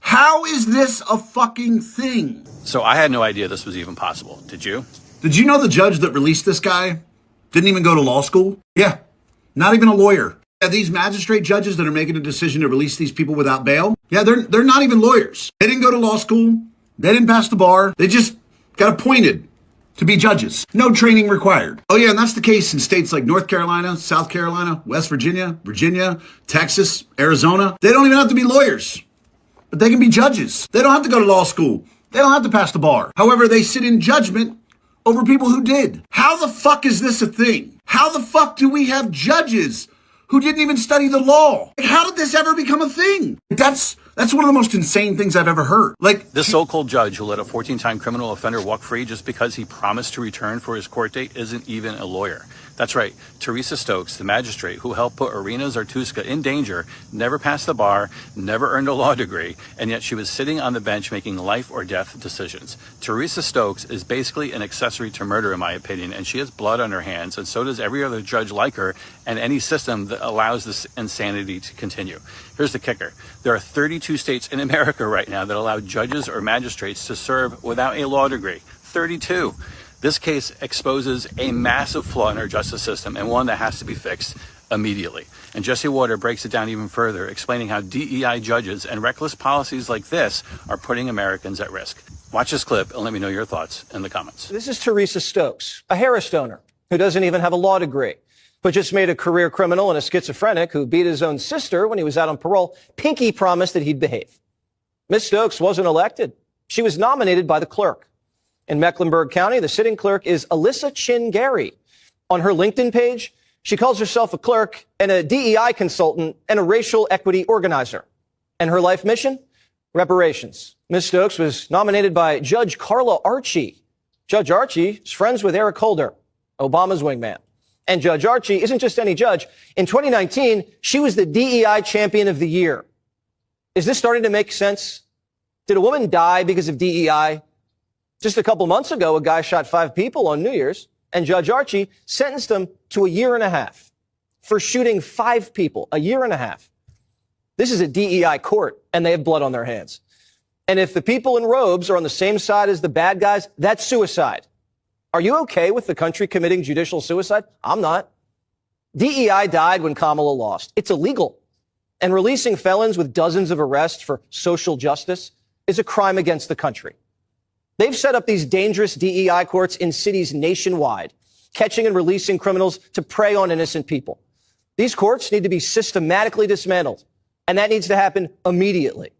How is this a fucking thing? So I had no idea this was even possible. Did you? Did you know the judge that released this guy didn't even go to law school? Yeah, not even a lawyer. Yeah, these magistrate judges that are making a decision to release these people without bail, yeah, they're not even lawyers. They didn't go to law school. They didn't pass the bar. They just got appointed to be judges. No training required. Oh yeah, and that's the case in states like North Carolina, South Carolina, West Virginia, Texas, Arizona. They don't even have to be lawyers, but they can be judges. They don't have to go to law school. They don't have to pass the bar. However, they sit in judgment over people who did. How the fuck is this a thing? How the fuck do we have judges who didn't even study the law? Like, how did this ever become a thing? That's one of the most insane things I've ever heard. Like, This so-called judge who let a 14-time criminal offender walk free just because he promised to return for his court date isn't even a lawyer. That's right. Teresa Stokes, the magistrate who helped put Irina Zartuska in danger, never passed the bar, never earned a law degree, and yet she was sitting on the bench making life or death decisions. Teresa Stokes is basically an accessory to murder, in my opinion, and she has blood on her hands, and so does every other judge like her and any system that allows this insanity to continue. Here's the kicker. There are 32 states in America right now that allow judges or magistrates to serve without a law degree. 32. This case exposes a massive flaw in our justice system and one that has to be fixed immediately. And Jesse Water breaks it down even further, explaining how DEI judges and reckless policies like this are putting Americans at risk. Watch this clip and let me know your thoughts in the comments. This is Teresa Stokes, a Harris donor who doesn't even have a law degree, but just made a career criminal and a schizophrenic who beat his own sister when he was out on parole. Pinky promised that he'd behave. Ms. Stokes wasn't elected. She was nominated by the clerk. In Mecklenburg County, the sitting clerk is Alyssa Chin Gary. On her LinkedIn page, she calls herself a clerk and a DEI consultant and a racial equity organizer. And her life mission? Reparations. Ms. Stokes was nominated by Judge Carla Archie. Judge Archie is friends with Eric Holder, Obama's wingman. And Judge Archie isn't just any judge. In 2019, she was the DEI champion of the year. Is this starting to make sense? Did a woman die because of DEI? Just a couple months ago, a guy shot 5 people on New Year's, and Judge Archie sentenced him to 1.5 years for shooting 5 people, 1.5 years. This is a DEI court, and they have blood on their hands. And if the people in robes are on the same side as the bad guys, that's suicide. Are you okay with the country committing judicial suicide? I'm not. DEI died when Kamala lost. It's illegal. And releasing felons with dozens of arrests for social justice is a crime against the country. They've set up these dangerous DEI courts in cities nationwide, catching and releasing criminals to prey on innocent people. These courts need to be systematically dismantled, and that needs to happen immediately.